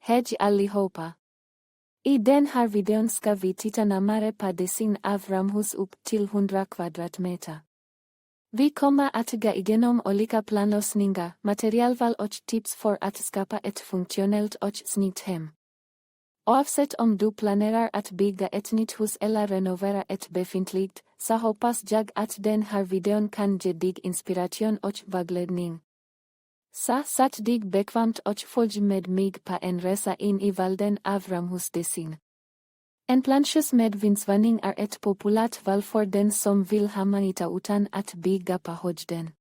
Hej allihopa. I den här videon ska vi titta närmare på design av Ramhus upp till 100 kvadratmeter. Vi kommer att gå igenom olika planlösningar, materialval och tips för att skapa ett funktionellt och snyggt hem. Oavsett om du planerar att bygga ett nytt hus eller renovera ett befintligt, så hoppas jag att den här videon kan ge dig inspiration och vägledning. Så sätt dig bekvämt och följ med mig på en resa in i världen av Ramhusdesign. Enplanshus med vindsvåning är ett populärt val för den som vill ha möjligheter utan att bygga på höjden.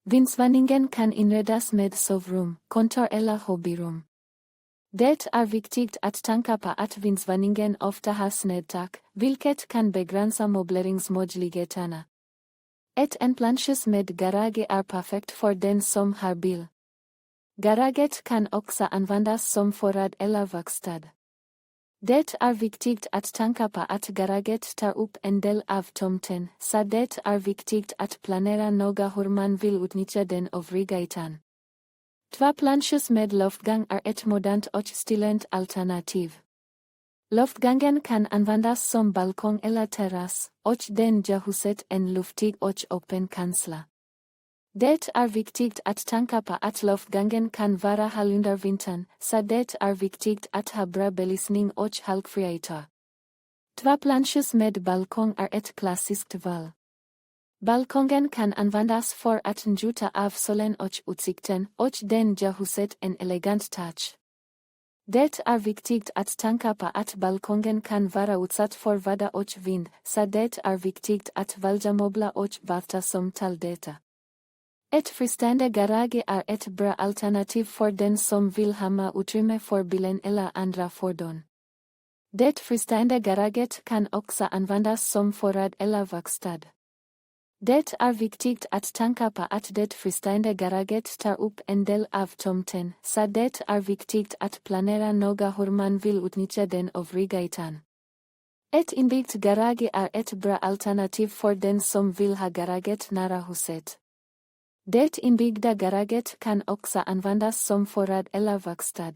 Vindsvåningen kan inredas med sovrum, kontor eller hobbyrum. Det är viktigt att tänka på att vindsvåningen ofta har snedtak, vilket kan begränsa möbleringsmöjligheterna. Ett enplanshus med garage är perfekt för den som har bil. Garaget kan också användas som förråd eller verkstad. Det är viktigt att tänka på att garaget tar upp en del av tomten, så det är viktigt att planera noga hur man vill utnyttja den övriga ytan. Tvåvåningshus med loftgång är ett modernt och stiligt alternativ. Loftgången kan användas som balkong eller terrass, och den ger huset en luftig och öppen känsla. Det är viktigt att tänka på att loftgången kan vara hal under vintern, så det är viktigt att ha bra belysning och halkfria ytor. Tvåvåningshus med balkong är ett klassiskt val. Balkongen kan användas för att njuta av solen och utsikten, och den ger huset en elegant touch. Det är viktigt att tänka på att balkongen kan vara utsatt för värme och vind, så det är viktigt att välja möbler och vakter som tål detta. Ett fristående garage är ett bra alternativ för den som vill ha mer utrymme för bilen eller andra fordon. Det fristående garaget kan också användas som förråd eller verkstad. Det är viktigt att tänka på att det fristående garaget tar upp en del av tomten, så det är viktigt att planera noga hur man vill utnyttja den övriga ytan. Ett inbyggt garage är ett bra alternativ för den som vill ha garaget nära huset. Det inbyggda garaget kan också användas som förråd eller verkstad.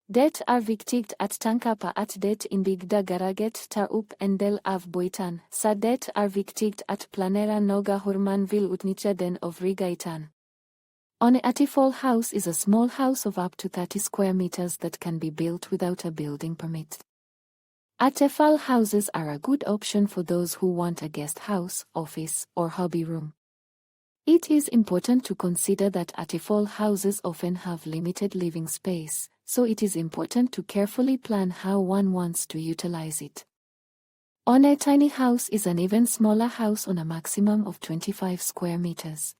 Det är viktigt att tänka på att det inbyggda garaget tar upp en del av boytan, så det är viktigt att planera noga hur man vill utnyttja den övriga ytan. A tillval house is a small house of up to 30 square meters that can be built without a building permit. Tillval houses are a good option for those who want a guest house, office, or hobby room. It is important to consider that tillval houses often have limited living space, so it is important to carefully plan how one wants to utilize it. A tiny house is an even smaller house on a maximum of 25 square meters.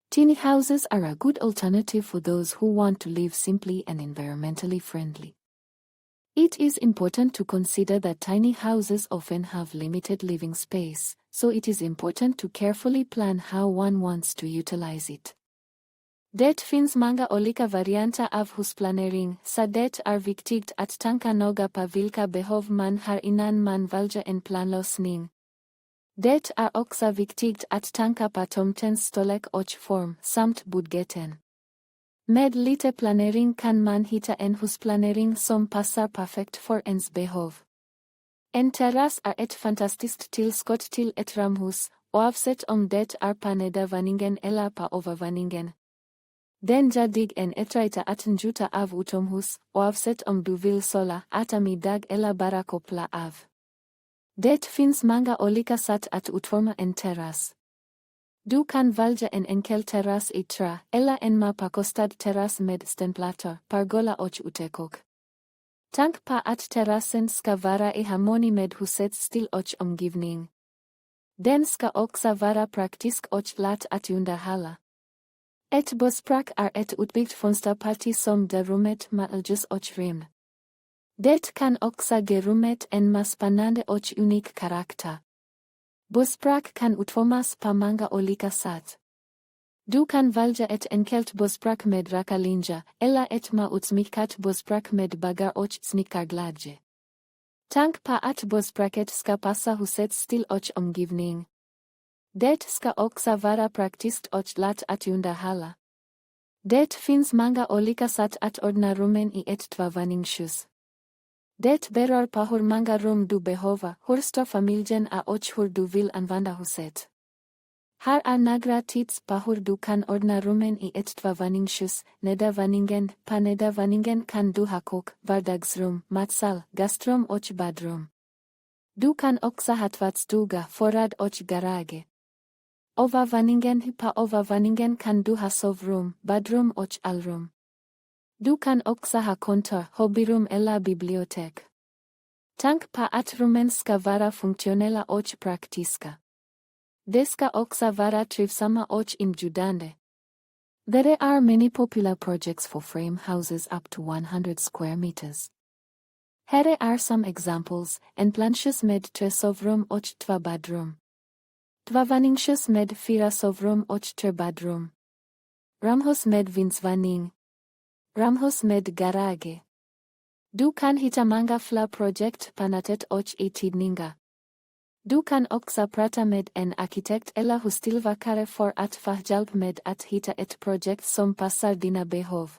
Tiny houses are a good alternative for those who want to live simply and environmentally friendly. It is important to consider that tiny houses often have limited living space, so it is important to carefully plan how one wants to utilize it. Det finns många olika varianter av husplanering, så det är viktigt att tänka noga på vilka behov man har innan man väljer en planlösning. Det är också viktigt att tänka på tomtens storlek och form, samt budgeten. Med lite planering kan man hitta en husplanering som passar perfekt för ens behov. En terrass är ett fantastiskt tillskott till ett ramhus, oavsett om det är på nedervåningen eller på övervåningen. Den ger dig en yta att njuta av utomhus, oavsett om du vill sola, äta middag eller bara koppla av. Det finns många olika sätt att utforma en terrass. Du kan välja en enkel terrass i trä, eller en mer påkostad terrass med stenplattor, pergola och utekök. Tänk på att terrassen ska vara i harmoni med husets stil och omgivning. Den ska också vara praktisk och lätt att underhålla. Ett bussprak är ett utbyggt fönsterparti som ger rummet med ljus och rymd. Det kan också ge rummet en mer spännande och unik karaktär. Bussprak kan utformas på många olika sätt. Du kan välja ett enkelt bussprak med raka linjer, eller ett mer utsmyckat bussprak med baggar och snickarglädje. Tänk på att busspraket ska passa husets stil och omgivning. Det ska också vara praktiskt och lätt att underhålla. Det finns många olika sätt att ordna rummen i ett tvåvåningshus. Det beror på hur många rum du behöver, hur stor familjen är och hur du vill använda huset. Här är några tips på hur du kan ordna rummen i ett tvåvåningshus. Nedervåningen. På nedervåningen kan du ha kök, vardagsrum, matsal, gastrum och badrum. Du kan också ha tvättstuga, förråd och garage. Övervåningen. På övervåningen kan du ha sovrum, badrum och allrum. Du kan också ha kontor, hobbyrum eller bibliotek. Tänk på att rummen ska vara funktionella och praktiska. De ska också vara trivsamma och inbjudande. There are many popular projects for frame houses up to 100 square meters. Here are some examples: enplanshus med 3 sovrum och 2 badrum. Tvåvåningshus med 4 sovrum och 3 badrum. Ramhus med vindsvåning. Ramhus med garage. Du kan hitta många fler projekt på nätet och i tidningar. Du kan också prata med en arkitekt eller hustillverkare för att få hjälp med att hitta ett projekt som passar dina behov.